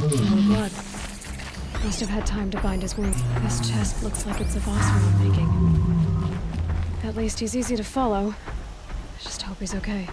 More blood. Must have had time to bind his wound. This chest looks like it's a boss from the making. At least he's easy to follow. Just hope he's okay.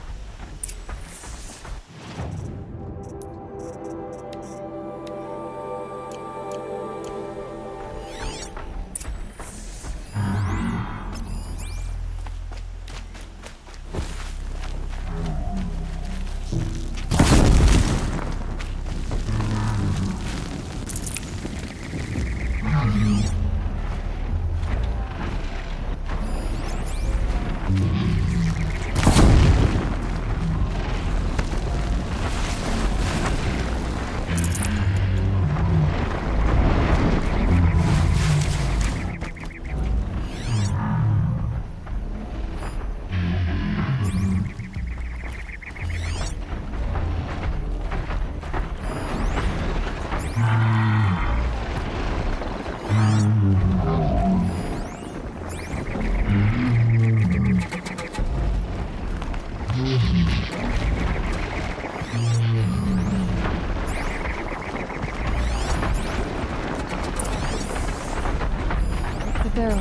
Barrel.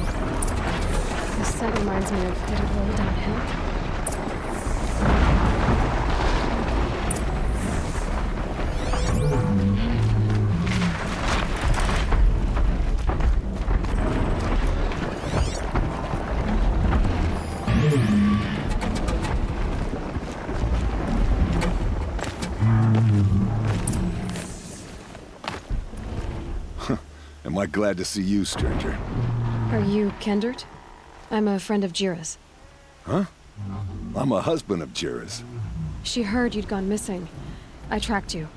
This scent reminds me of, did it roll downhill? Am I glad to see you, stranger? Are you Kendert? I'm a friend of Jira's. Huh? I'm a husband of Jira's. She heard you'd gone missing. I tracked you.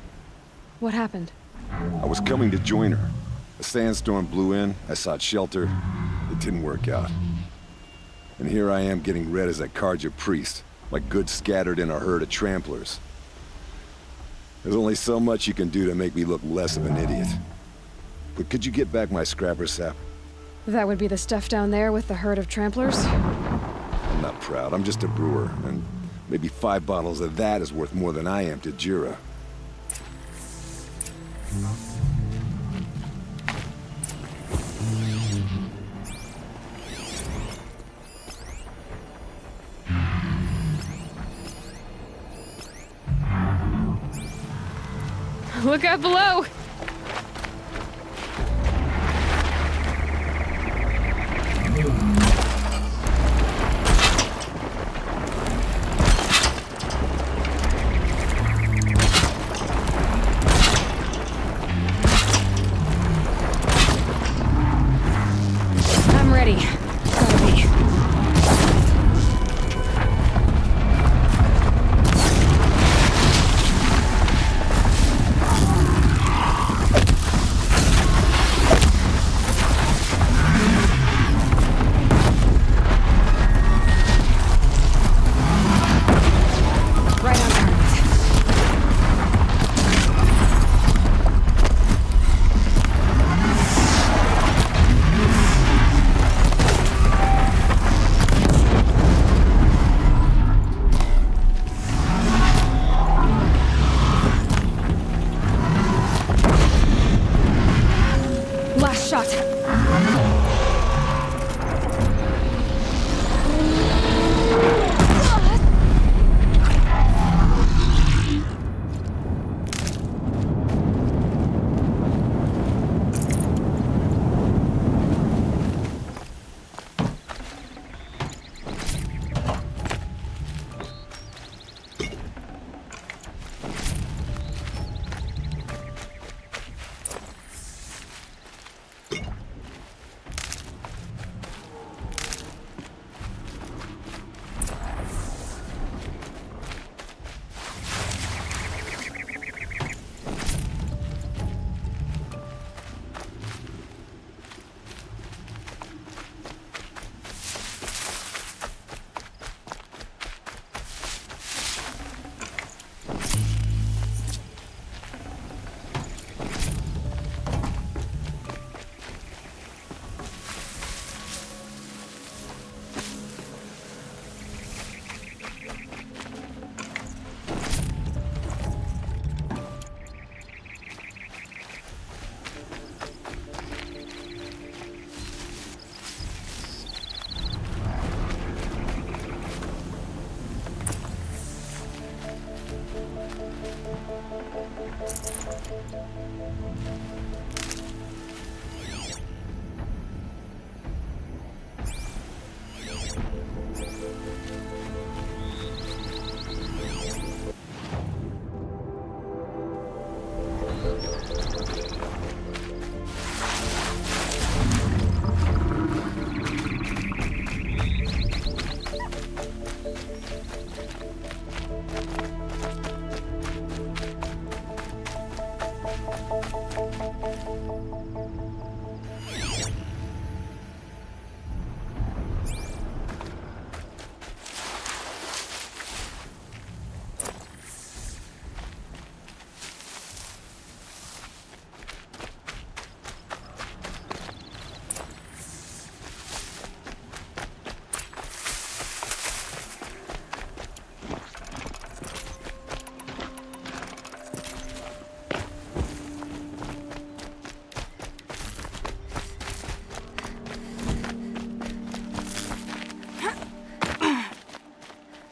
What happened? I was coming to join her. A sandstorm blew in, I sought shelter. It didn't work out. And here I am getting read as a Karja priest, my goods scattered in a herd of tramplers. There's only so much you can do to make me look less of an idiot. But could you get back my scrapper sap? That would be the stuff down there with the herd of tramplers? I'm not proud, I'm just a brewer, and maybe 5 bottles of that is worth more than I am to Jira. Look out below! I'm ready. Gotta be.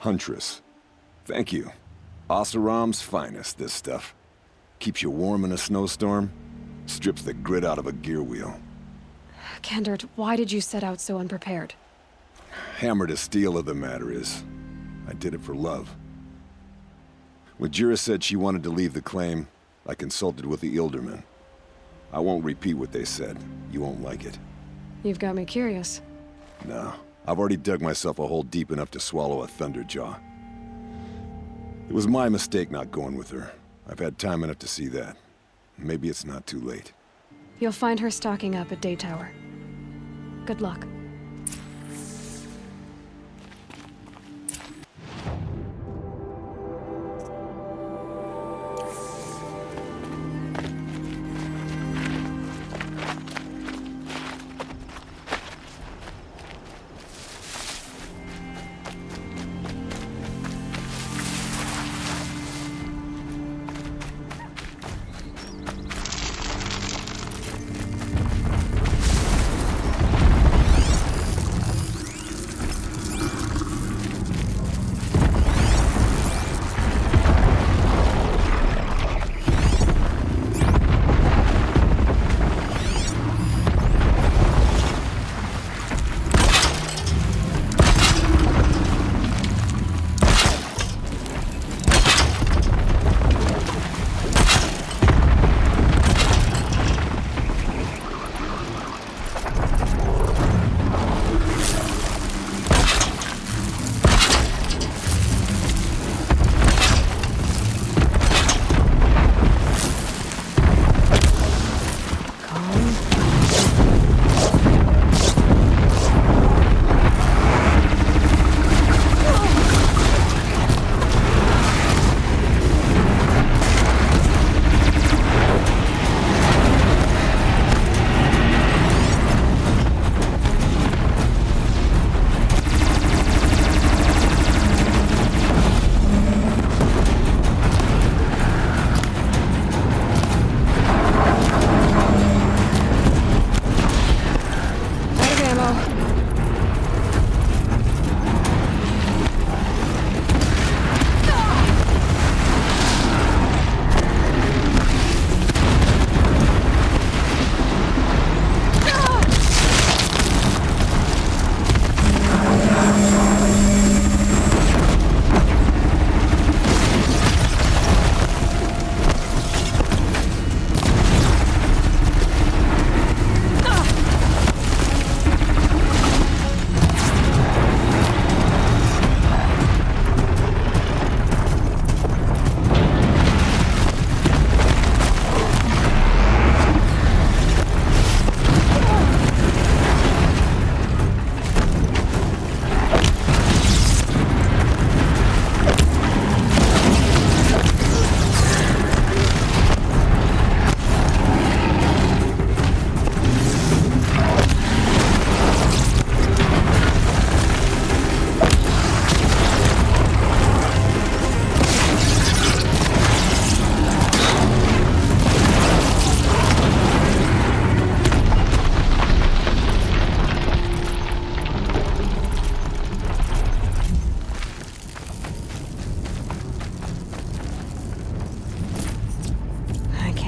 Huntress. Thank you. Oseram's finest, this stuff. Keeps you warm in a snowstorm, strips the grit out of a gear wheel. Kendert, why did you set out so unprepared? Hammer to steel of the matter is, I did it for love. When Jura said she wanted to leave the claim, I consulted with the Ilderman. I won't repeat what they said. You won't like it. You've got me curious. No. I've already dug myself a hole deep enough to swallow a thunderjaw. It was my mistake not going with her. I've had time enough to see that. Maybe it's not too late. You'll find her stocking up at Day Tower. Good luck.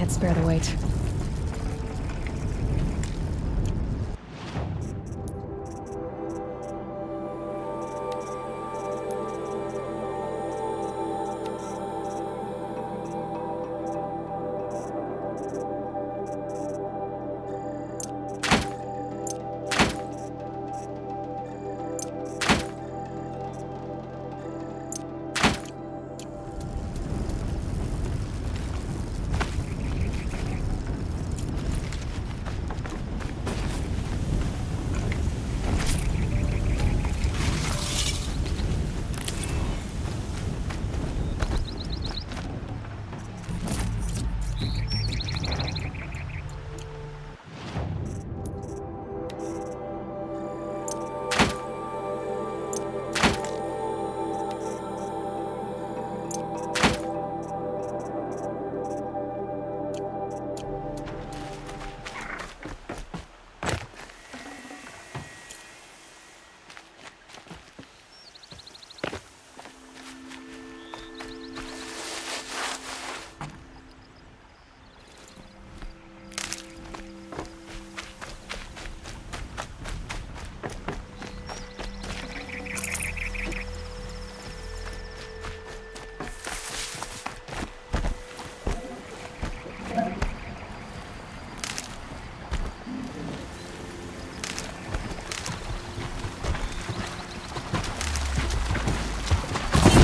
can't spare the weight.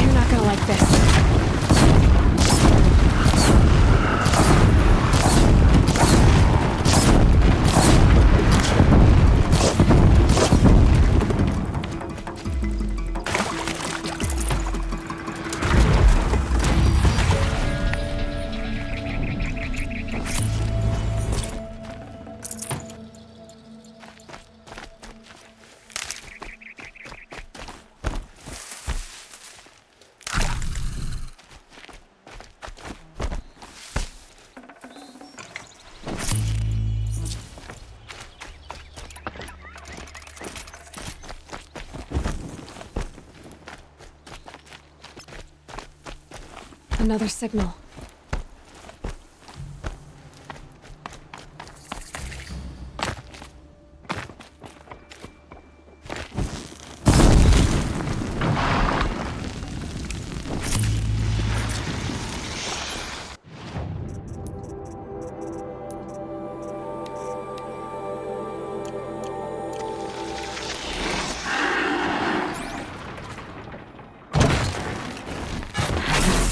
You're not gonna like this. Another signal.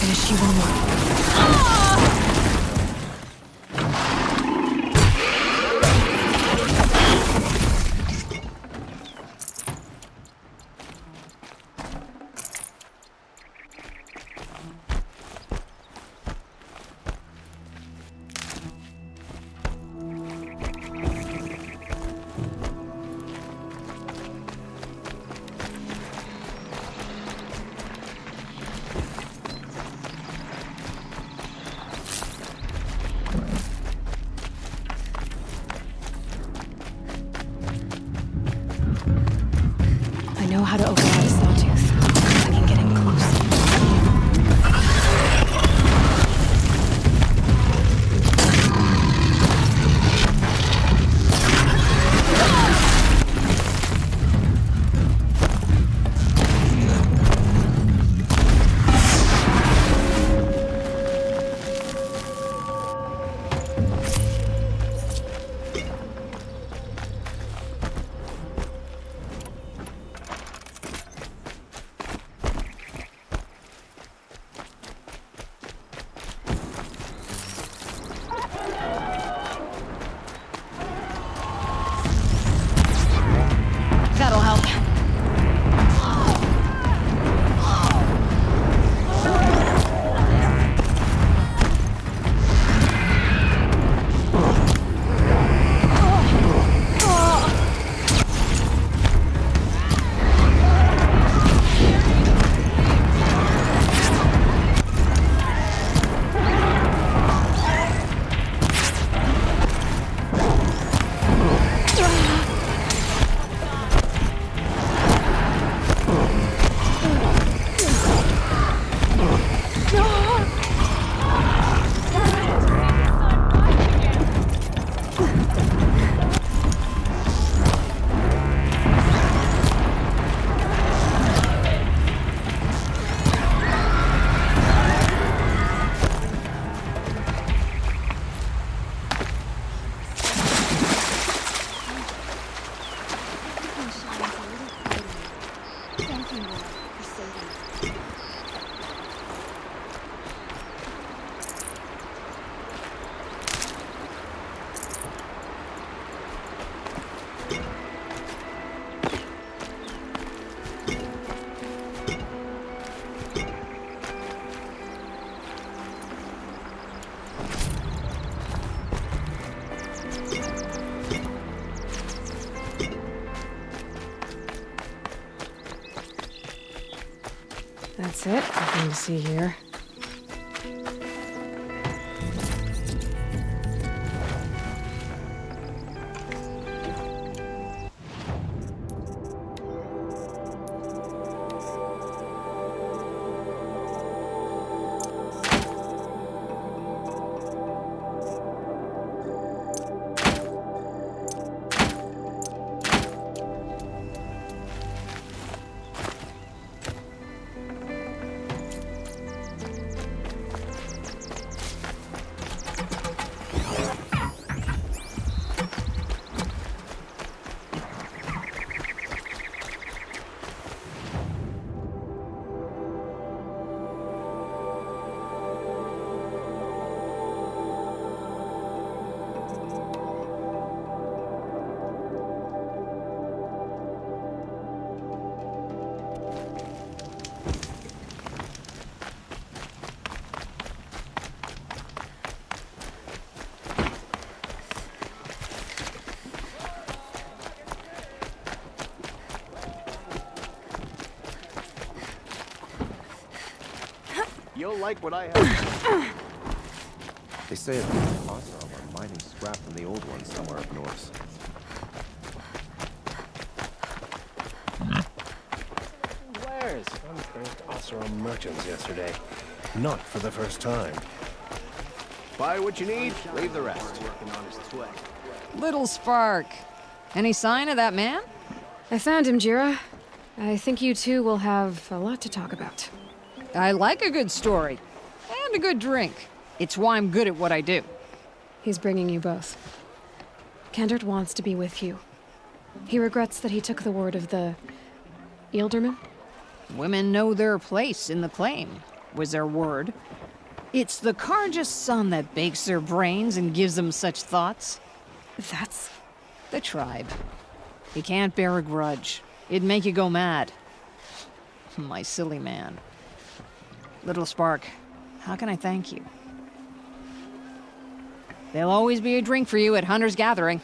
Finish you one more. That's it. Nothing to see here. You'll like what I have. They say it's awesome. I'm mining scrap from the old one somewhere up north. Wares? Uncurrent Oseram merchants yesterday. Not for the first time. Buy what you need, leave the rest. Little Spark. Any sign of that man? I found him, Jira. I think you two will have a lot to talk about. I like a good story. And a good drink. It's why I'm good at what I do. He's bringing you both. Kendrick wants to be with you. He regrets that he took the word of the Ealdorman. Women know their place in the claim, was their word. It's the Carja's son that bakes their brains and gives them such thoughts. That's... The tribe. You can't bear a grudge. It'd make you go mad. My silly man. Little Spark, how can I thank you? There'll always be a drink for you at Hunter's Gathering.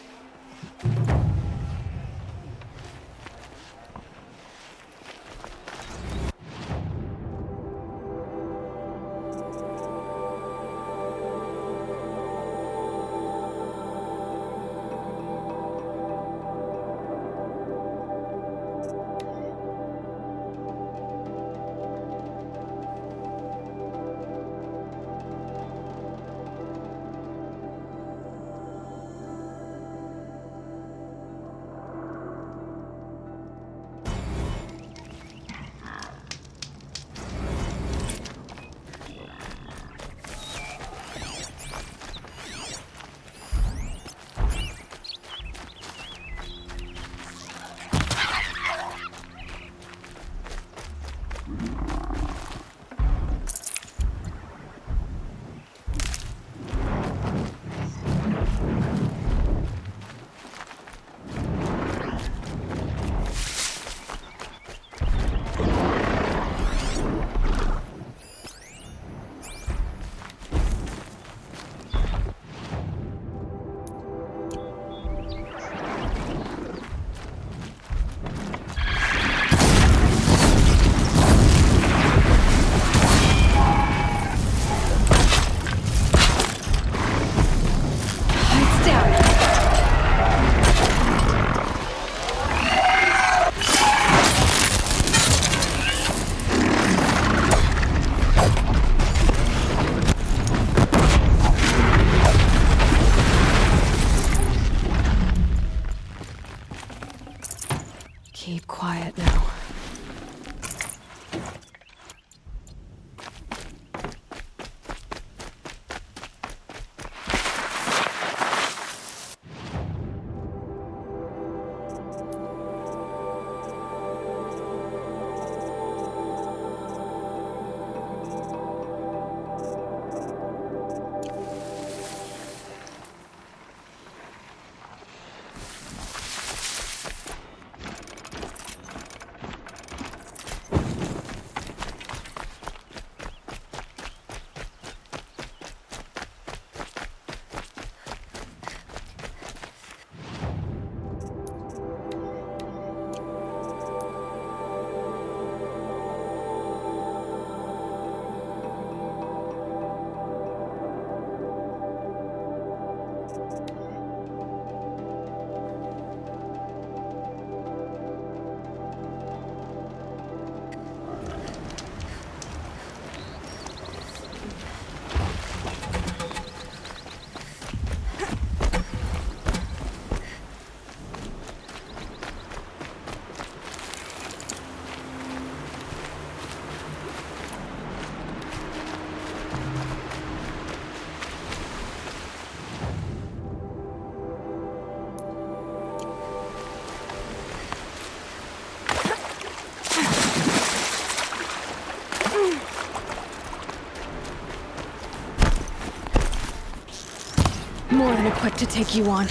More than equipped to take you on.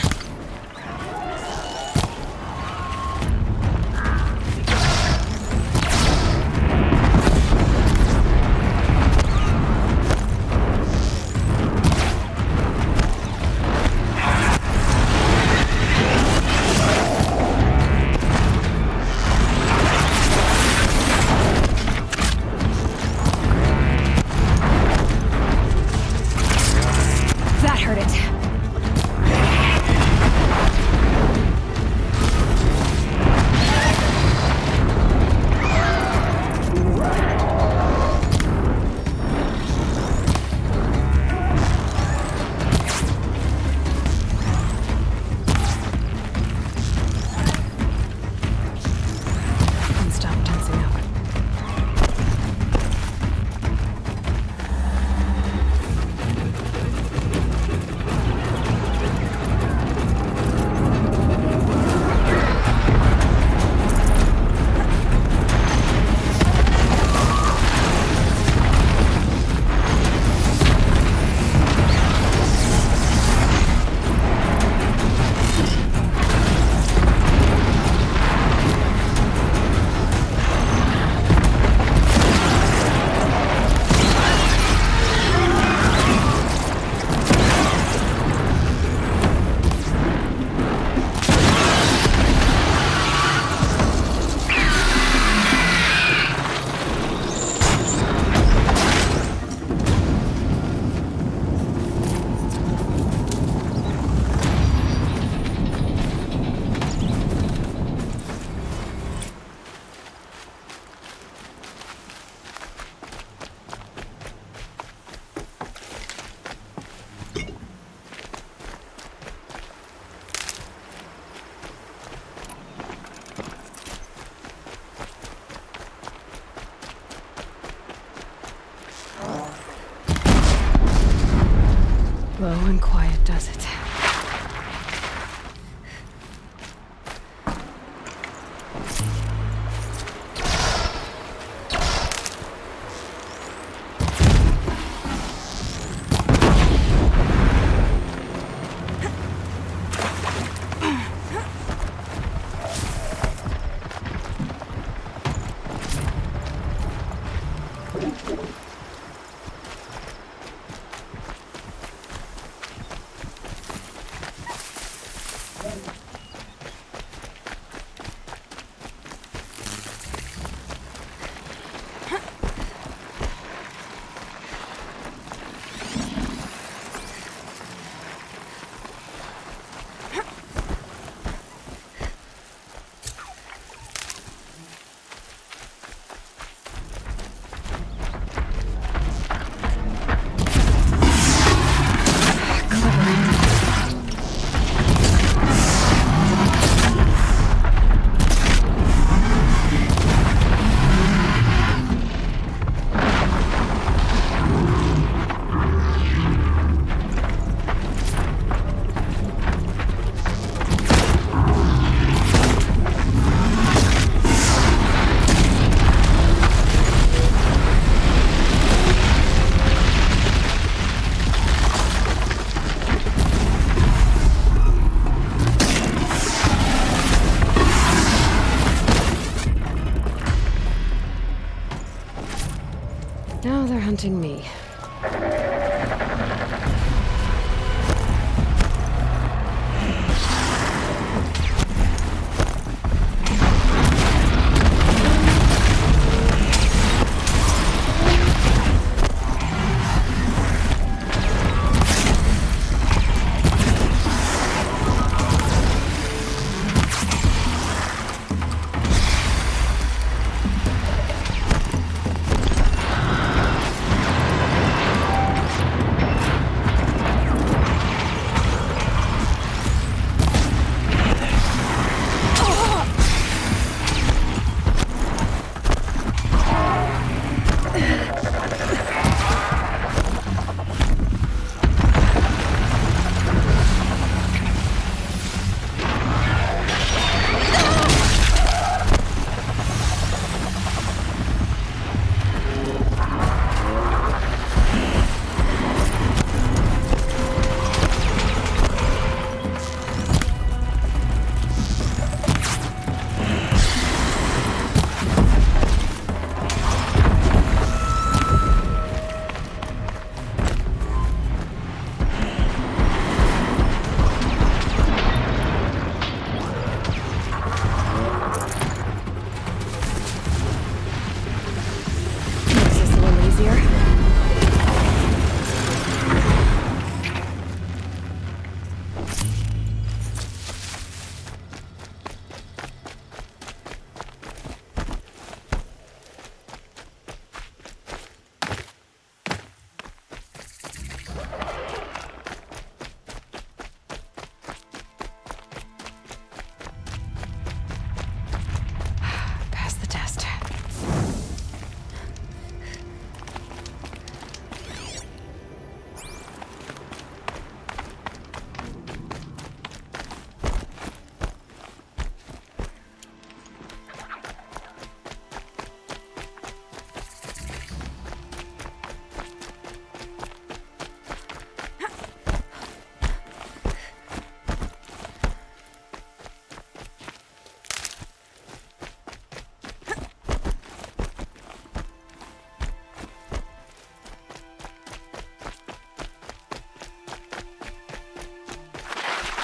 That hurt it. And stop tensing up. Low and quiet does it. Now they're hunting me.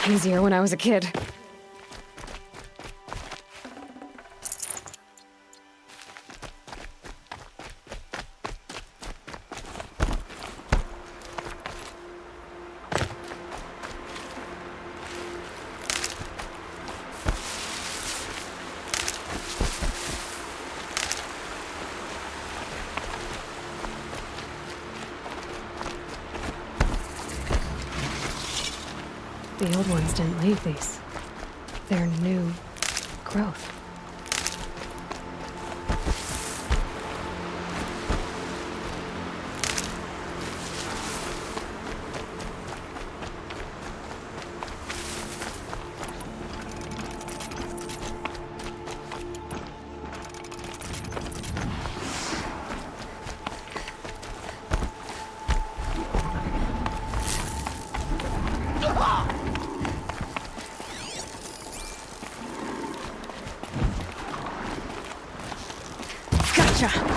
Easier when I was a kid. The old ones didn't leave these. They're new growth. Gotcha!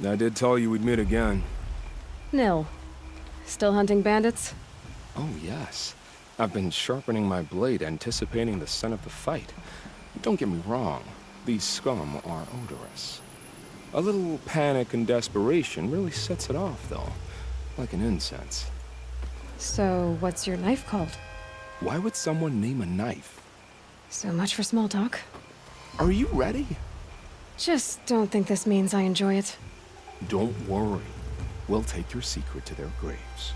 I did tell you we'd meet again. Nil. Still hunting bandits? Oh, yes. I've been sharpening my blade, anticipating the scent of the fight. Don't get me wrong, these scum are odorous. A little panic and desperation really sets it off, though, like an incense. So, what's your knife called? Why would someone name a knife? So much for small talk. Are you ready? Just don't think this means I enjoy it. Don't worry. We'll take your secret to their graves.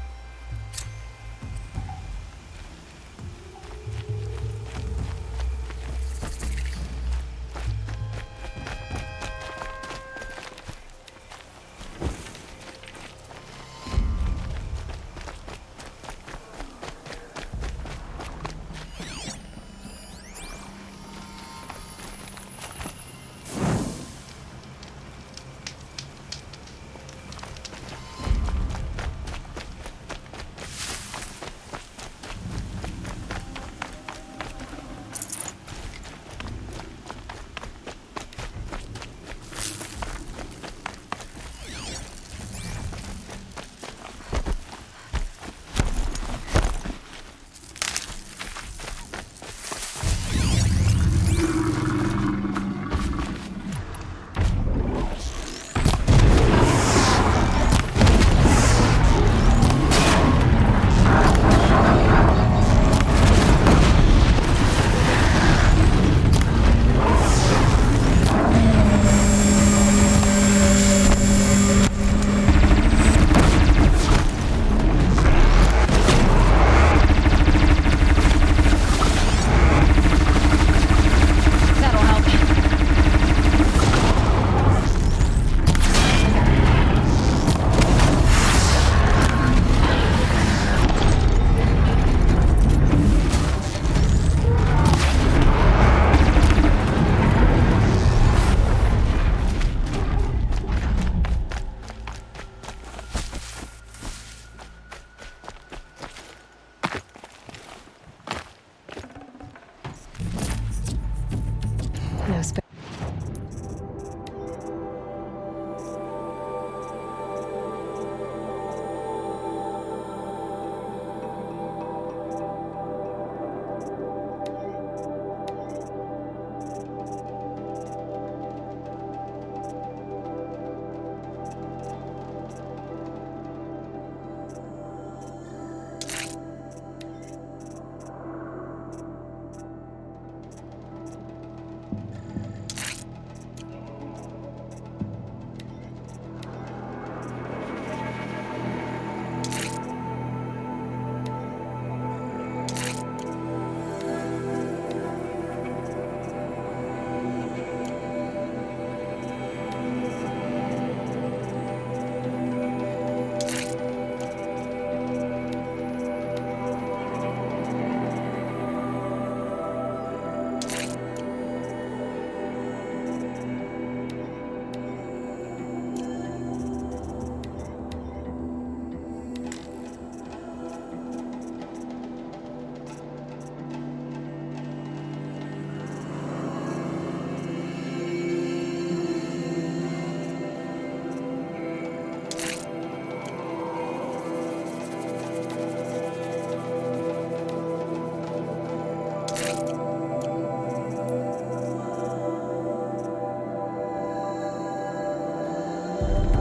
Case.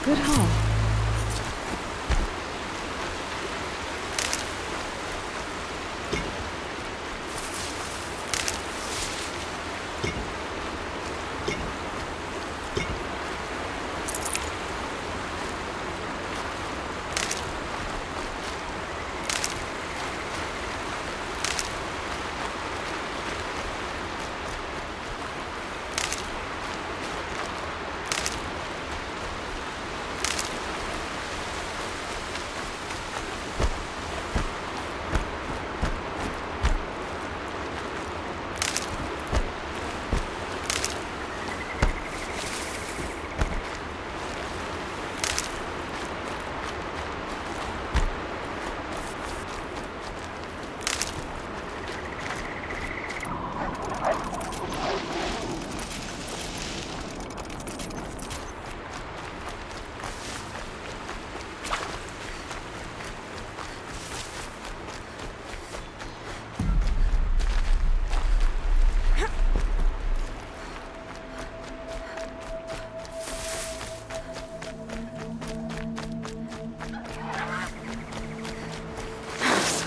Good haul.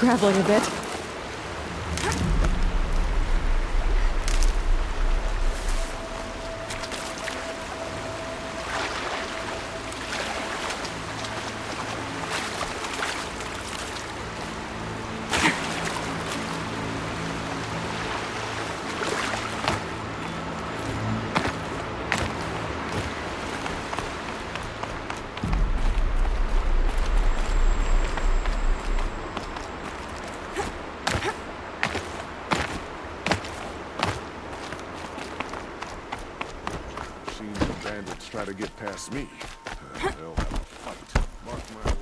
graveling a bit. Try to get past me. They'll have a fight. Mark my words.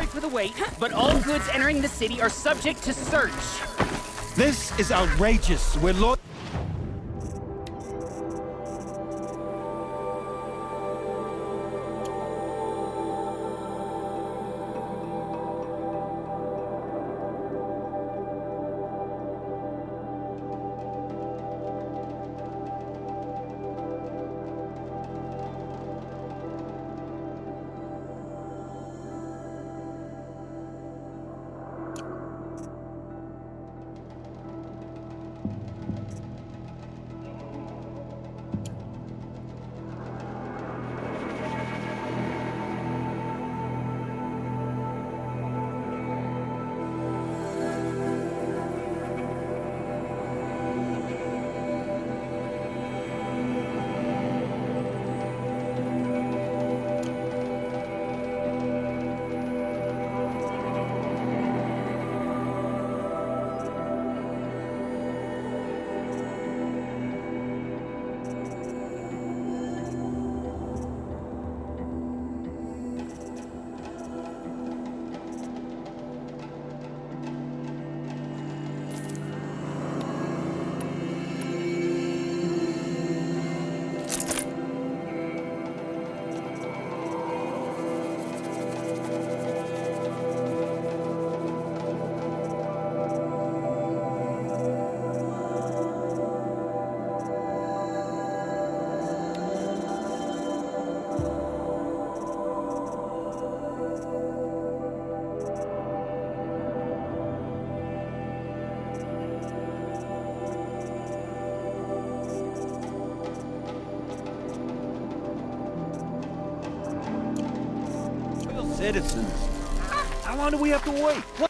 For the wait, but all goods entering the city are subject to search. This is outrageous. We're citizens. How long do we have to wait? What?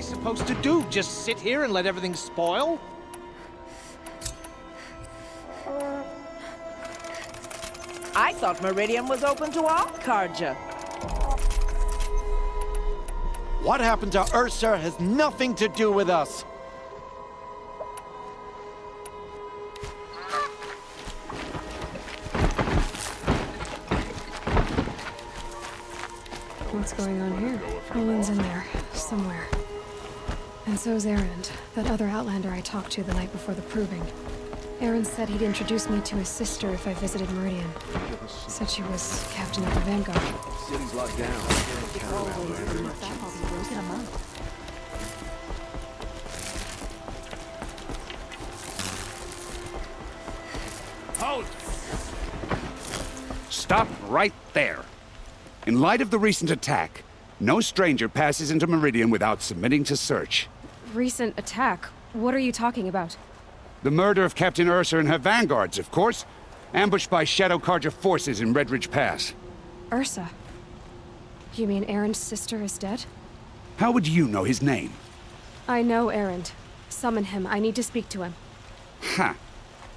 Supposed to do? Just sit here and let everything spoil? I thought Meridian was open to all Carja. What happened to Ursa has nothing to do with us. What's going on here? Roland's in there, somewhere. And so's Erend, that other Outlander I talked to the night before the proving. Aaron said he'd introduce me to his sister if I visited Meridian. Said she was captain of the Vanguard. City's locked down. Hold! Stop right there. In light of the recent attack, no stranger passes into Meridian without submitting to search. Recent attack? What are you talking about? The murder of Captain Ursa and her vanguards, of course. Ambushed by Shadow Carja forces in Redridge Pass. Ursa? You mean Aaron's sister is dead? How would you know his name? I know Aaron. Summon him. I need to speak to him. Ha!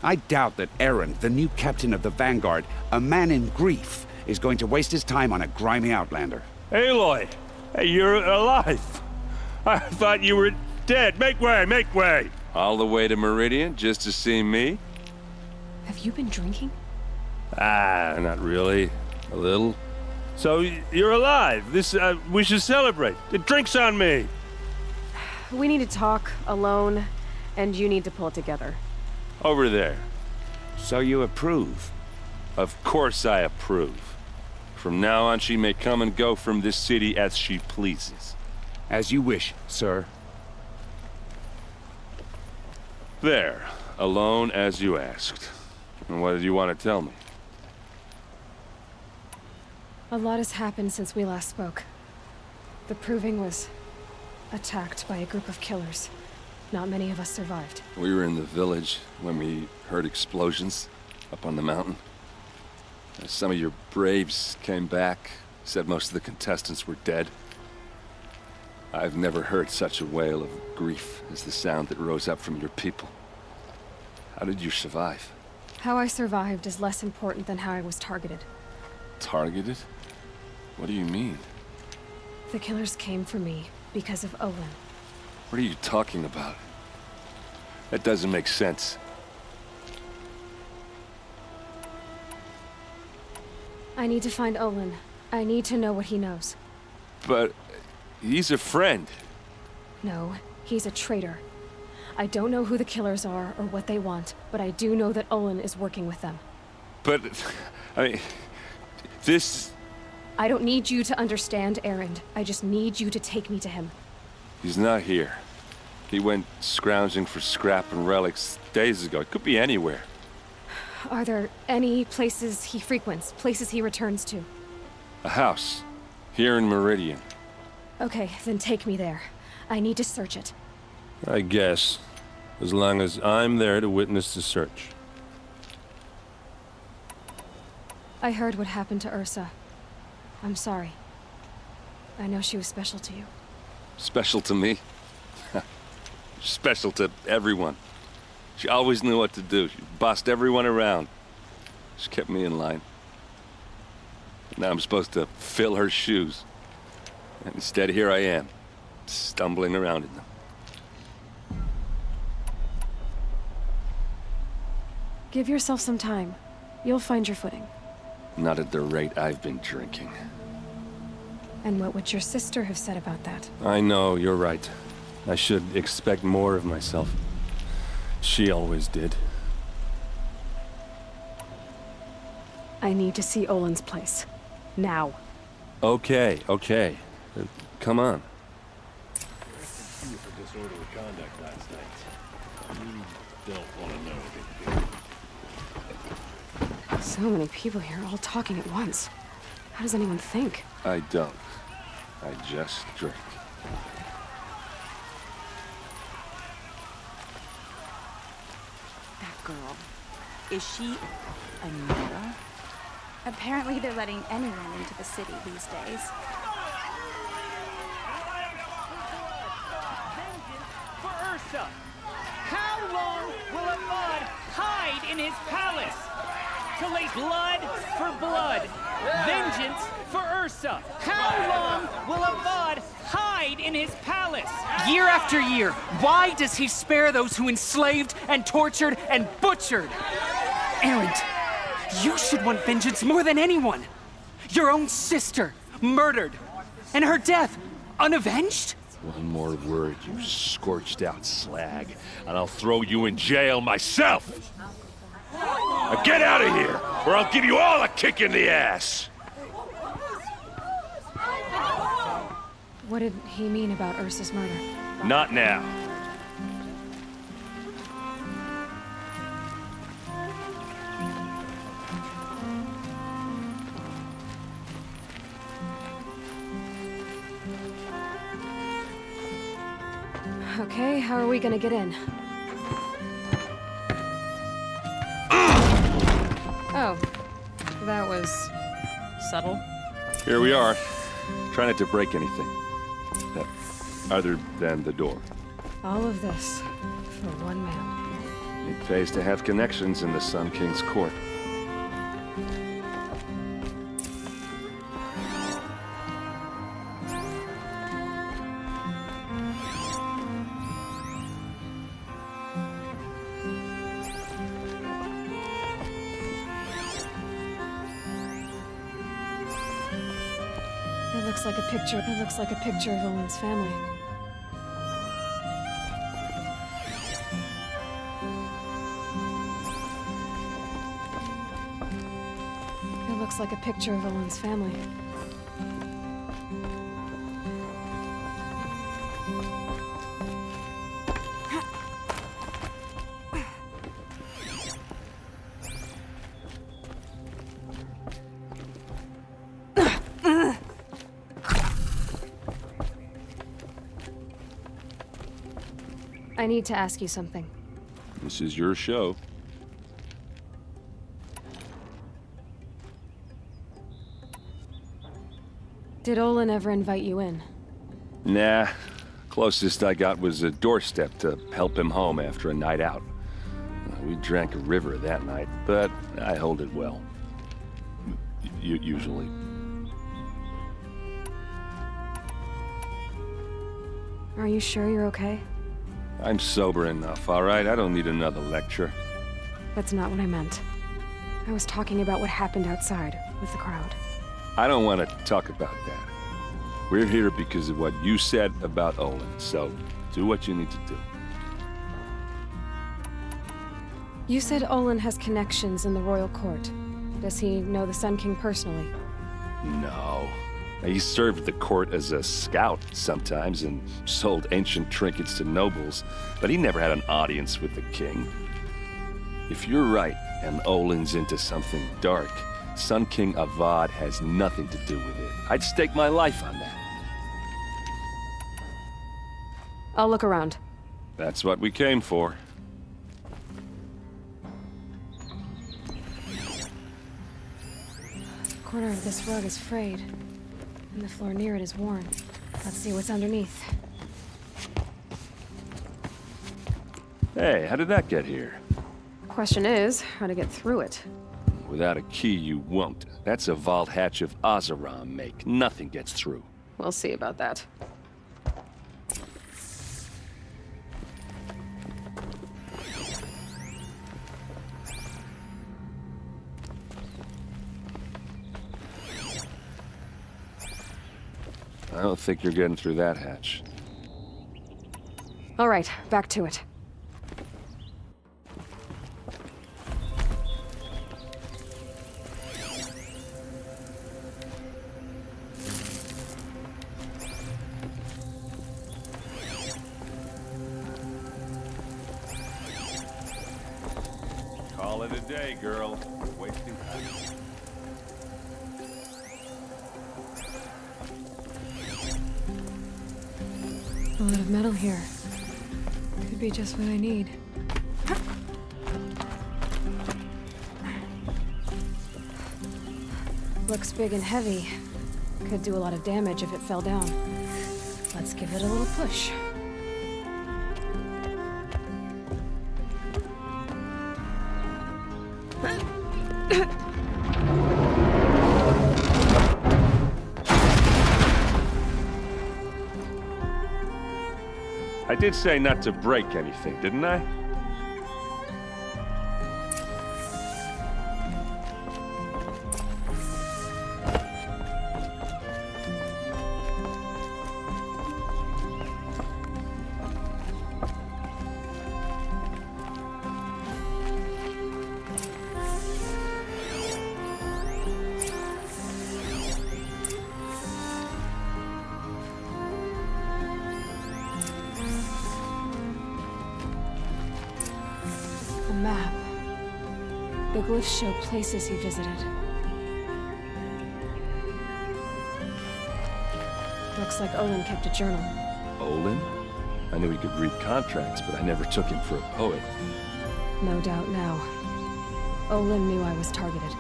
I doubt that Aaron, the new captain of the Vanguard, a man in grief, is going to waste his time on a grimy outlander. Aloy! Hey, you're alive! I thought you were dead. Make way, make way! All the way to Meridian just to see me? Have you been drinking? Ah, not really. A little. So, you're alive. We should celebrate. The drink's on me. We need to talk, alone, and you need to pull it together. Over there. So you approve? Of course I approve. From now on, she may come and go from this city as she pleases. As you wish, sir. There. Alone as you asked. And what did you want to tell me? A lot has happened since we last spoke. The Proving was attacked by a group of killers. Not many of us survived. We were in the village when we heard explosions up on the mountain. Some of your braves came back, said most of the contestants were dead. I've never heard such a wail of grief as the sound that rose up from your people. How did you survive? How I survived is less important than how I was targeted. Targeted? What do you mean? The killers came for me because of Olin. What are you talking about? That doesn't make sense. I need to find Olin. I need to know what he knows. But he's a friend. No, he's a traitor. I don't know who the killers are or what they want, but I do know that Olin is working with them. But, I mean, this... I don't need you to understand, Aaron. I just need you to take me to him. He's not here. He went scrounging for scrap and relics days ago. It could be anywhere. Are there any places he frequents, places he returns to? A house. Here in Meridian. Okay, then take me there. I need to search it. I guess. As long as I'm there to witness the search. I heard what happened to Ursa. I'm sorry. I know she was special to you. Special to me? Special to everyone. She always knew what to do. She bossed everyone around. She kept me in line. Now I'm supposed to fill her shoes. And instead, here I am, stumbling around in them. Give yourself some time. You'll find your footing. Not at the rate I've been drinking. And what would your sister have said about that? I know, you're right. I should expect more of myself. She always did. I need to see Olin's place. Now. Okay, okay. Come on. For disorderly conduct last night. You don't want to know, do you? So many people here, all talking at once. How does anyone think? I don't. I just drink. That girl. Is she a Nora? Apparently they're letting anyone into the city these days. For Ursa! How long will a god hide in his palace? To lay blood for blood. Vengeance for Ursa. How long will a god hide in his palace? Year after year, why does he spare those who enslaved and tortured and butchered? Erend, you should want vengeance more than anyone. Your own sister, murdered, and her death, unavenged? One more word, you scorched out slag, and I'll throw you in jail myself! Now get out of here, or I'll give you all a kick in the ass! What did he mean about Ursa's murder? Not now. Okay, how are we gonna get in? Oh, that was subtle. Here we are. Try not to break anything. Other than the door. All of this for one man. It pays to have connections in the Sun King's court. It looks like a picture. It looks like a picture of Owen's family. It looks like a picture of Owen's family. I need to ask you something. This is your show. Did Olin ever invite you in? Nah. Closest I got was a doorstep to help him home after a night out. We drank a river that night, but I hold it well. Usually. Are you sure you're okay? I'm sober enough, all right? I don't need another lecture. That's not what I meant. I was talking about what happened outside with the crowd. I don't want to talk about that. We're here because of what you said about Olin, so do what you need to do. You said Olin has connections in the royal court. Does he know the Sun King personally? No. He served the court as a scout sometimes and sold ancient trinkets to nobles, but he never had an audience with the king. If you're right and Olin's into something dark, Sun King Avad has nothing to do with it. I'd stake my life on that. I'll look around. That's what we came for. The corner of this rug is frayed, and the floor near it is worn. Let's see what's underneath. Hey, how did that get here? Question is, how to get through it. Without a key, you won't. That's a vault hatch of Oseram make. Nothing gets through. We'll see about that. I don't think you're getting through that hatch. All right, back to it. Call it a day, girl. Wasting time. A lot of metal here. Could be just what I need. Looks big and heavy. Could do a lot of damage if it fell down. Let's give it a little push. I did say not to break anything, didn't I? map. The glyphs show places he visited. Looks like Olin kept a journal. Olin? I knew he could read contracts, but I never took him for a poet. No doubt now. Olin knew I was targeted.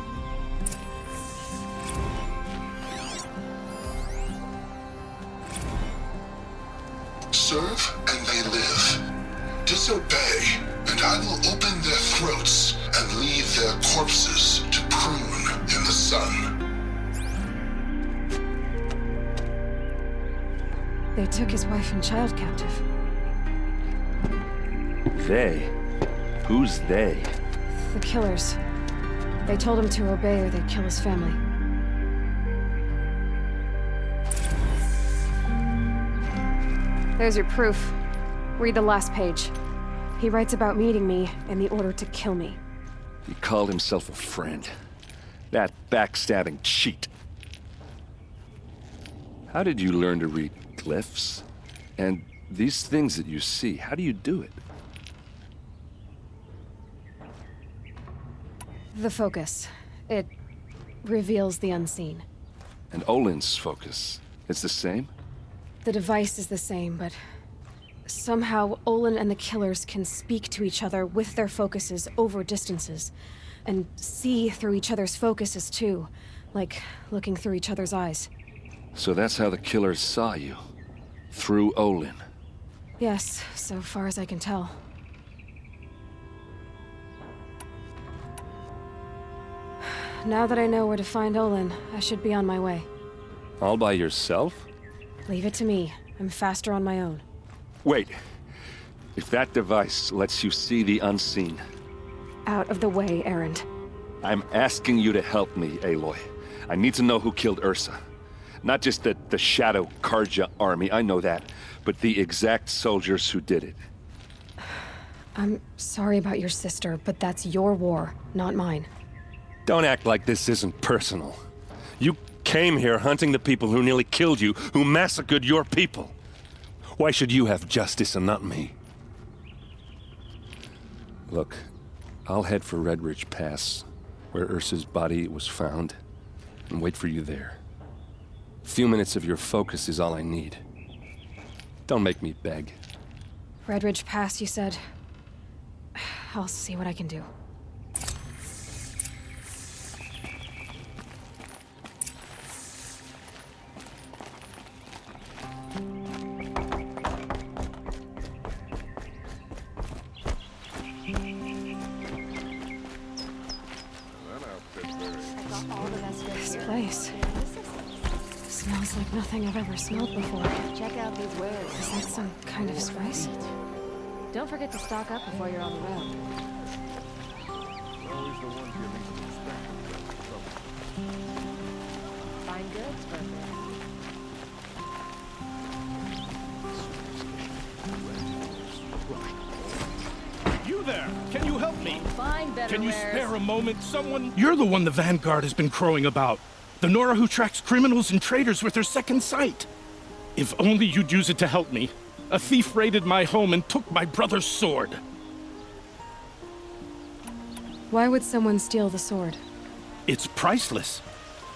Serve and they live. Disobey, and I will open their throats and leave their corpses to prune in the sun. They took his wife and child captive. They? Who's they? The killers. They told him to obey or they'd kill his family. There's your proof. Read the last page. He writes about meeting me and the order to kill me. He called himself a friend. That backstabbing cheat. How did you learn to read glyphs? And these things that you see, how do you do it? The focus. It reveals the unseen. And Olin's focus, it's the same? The device is the same, but somehow Olin and the killers can speak to each other with their focuses over distances, and see through each other's focuses too, like looking through each other's eyes. So that's how the killers saw you? Through Olin? Yes, so far as I can tell. Now that I know where to find Olin, I should be on my way. All by yourself? Leave it to me. I'm faster on my own. Wait. If that device lets you see the unseen... Out of the way, Erend. I'm asking you to help me, Aloy. I need to know who killed Ursa. Not just the Shadow Karja army, I know that, but the exact soldiers who did it. I'm sorry about your sister, but that's your war, not mine. Don't act like this isn't personal. You came here hunting the people who nearly killed you, who massacred your people. Why should you have justice and not me? Look, I'll head for Red Ridge Pass, where Ursa's body was found, and wait for you there. A few minutes of your focus is all I need. Don't make me beg. Red Ridge Pass, you said? I'll see what I can do. This place smells like nothing I've ever smelled before. Check out these wares. Is that some kind of spice? Don't forget to stock up before you're on the road. Fine goods for a bit. You there! Can you help me? Find better Can you wares. spare a moment? Someone... You're the one the Vanguard has been crowing about. The Nora who tracks criminals and traitors with her second sight. If only you'd use it to help me. A thief raided my home and took my brother's sword. Why would someone steal the sword? It's priceless.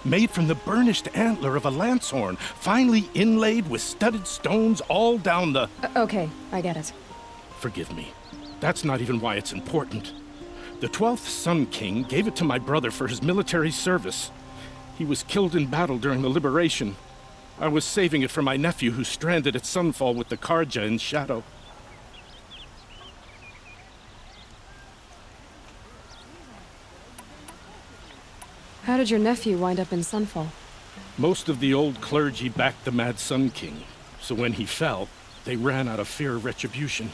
Made from the burnished antler of a lancehorn, finely inlaid with studded stones all down the... Okay, I get it. Forgive me. That's not even why it's important. The 12th Sun King gave it to my brother for his military service. He was killed in battle during the liberation. I was saving it for my nephew who's stranded at Sunfall with the Karja in Shadow. How did your nephew wind up in Sunfall? Most of the old clergy backed the Mad Sun King, so when he fell, they ran out of fear of retribution.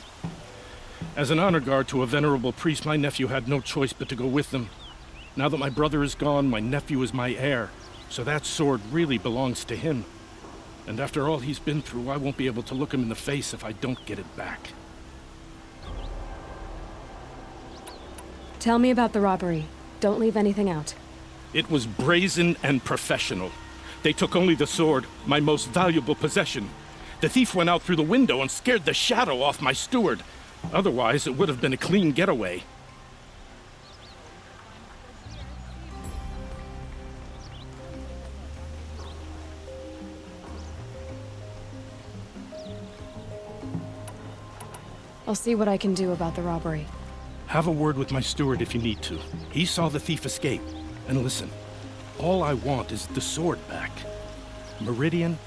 As an honor guard to a venerable priest, my nephew had no choice but to go with them. Now that my brother is gone, my nephew is my heir, so that sword really belongs to him. And after all he's been through, I won't be able to look him in the face if I don't get it back. Tell me about the robbery. Don't leave anything out. It was brazen and professional. They took only the sword, my most valuable possession. The thief went out through the window and scared the shadow off my steward. Otherwise, it would have been a clean getaway. I'll see what I can do about the robbery. Have a word with my steward if you need to. He saw the thief escape. And listen, all I want is the sword back. Meridian,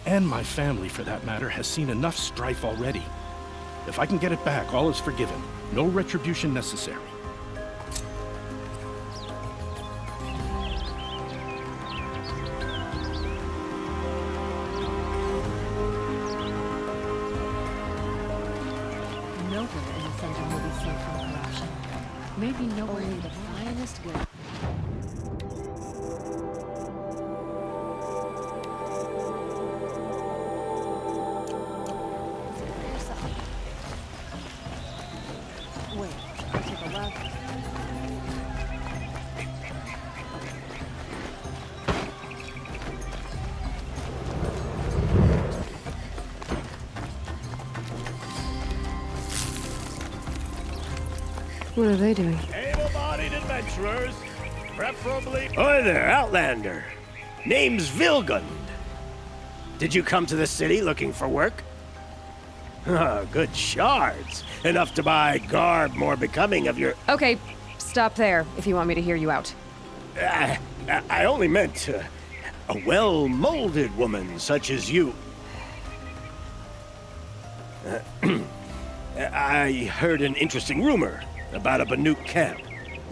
and my family for that matter, has seen enough strife already. If I can get it back, all is forgiven. No retribution necessary. Nowhere in the center will be safe from corruption. Maybe nowhere near the finest good. Wait, I'll take a left. What are they doing? Able-bodied adventurers, preferably... Hi there, Outlander. Name's Vilgund. Did you come to the city looking for work? Good shards. Enough to buy garb more becoming of your... Okay, stop there if you want me to hear you out. I only meant a well-molded woman such as you. I heard an interesting rumor about a Banuk camp.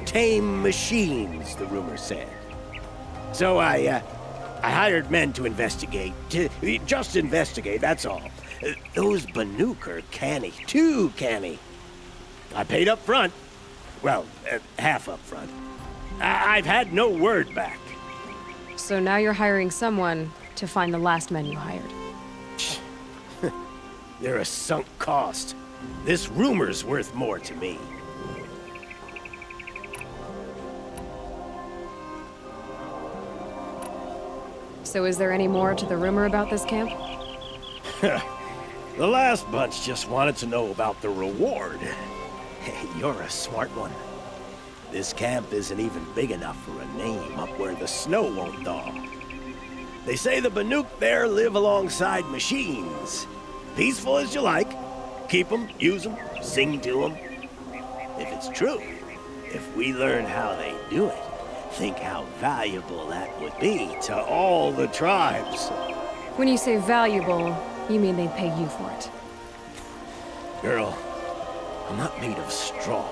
Tame machines, the rumor said. So I hired men to investigate. Just investigate, that's all. Those Banuk are canny, too canny. I paid up front. Well, half up front. I've had no word back. So now you're hiring someone to find the last men you hired. They're a sunk cost. This rumor's worth more to me. So is there any more to the rumor about this camp? The last bunch just wanted to know about the reward. Hey, you're a smart one. This camp isn't even big enough for a name up where the snow won't thaw. They say the Banuk there live alongside machines. Peaceful as you like. Keep them, use them, sing to them. If it's true, if we learn how they do it, think how valuable that would be to all the tribes. When you say valuable, you mean they'd pay you for it. Girl, I'm not made of straw.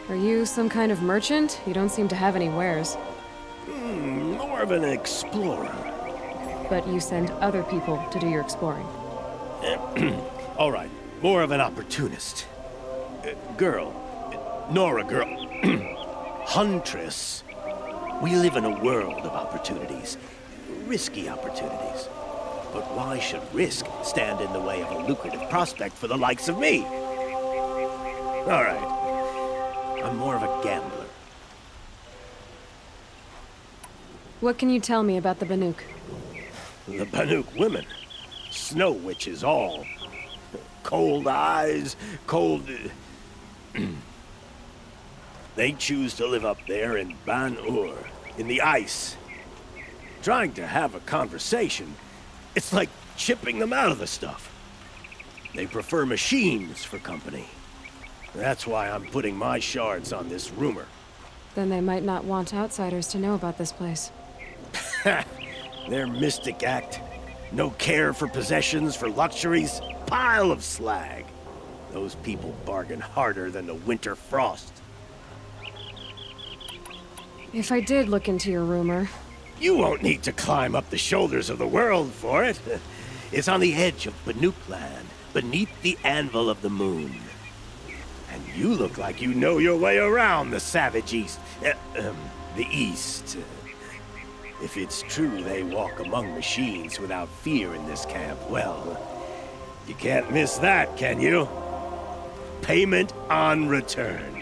Are you some kind of merchant? You don't seem to have any wares. More of an explorer. But you send other people to do your exploring. All right, more of an opportunist. Girl, Nora girl, huntress. We live in a world of opportunities, risky opportunities. But why should risk stand in the way of a lucrative prospect for the likes of me? All right, I'm more of a gambler. What can you tell me about the Banuk? The Banuk women, snow witches all. Cold eyes, cold... They choose to live up there in Ban-Ur, in the ice. Trying to have a conversation, it's like chipping them out of the stuff. They prefer machines for company. That's why I'm putting my shards on this rumor. Then they might not want outsiders to know about this place. Their mystic act. No care for possessions, for luxuries. Pile of slag. Those people bargain harder than the winter frost. If I did look into your rumor... You won't need to climb up the shoulders of the world for it. It's on the edge of Banuk land, beneath the anvil of the moon. And you look like you know your way around the savage east. The east. If it's true they walk among machines without fear in this camp, well, you can't miss that, can you? Payment on return.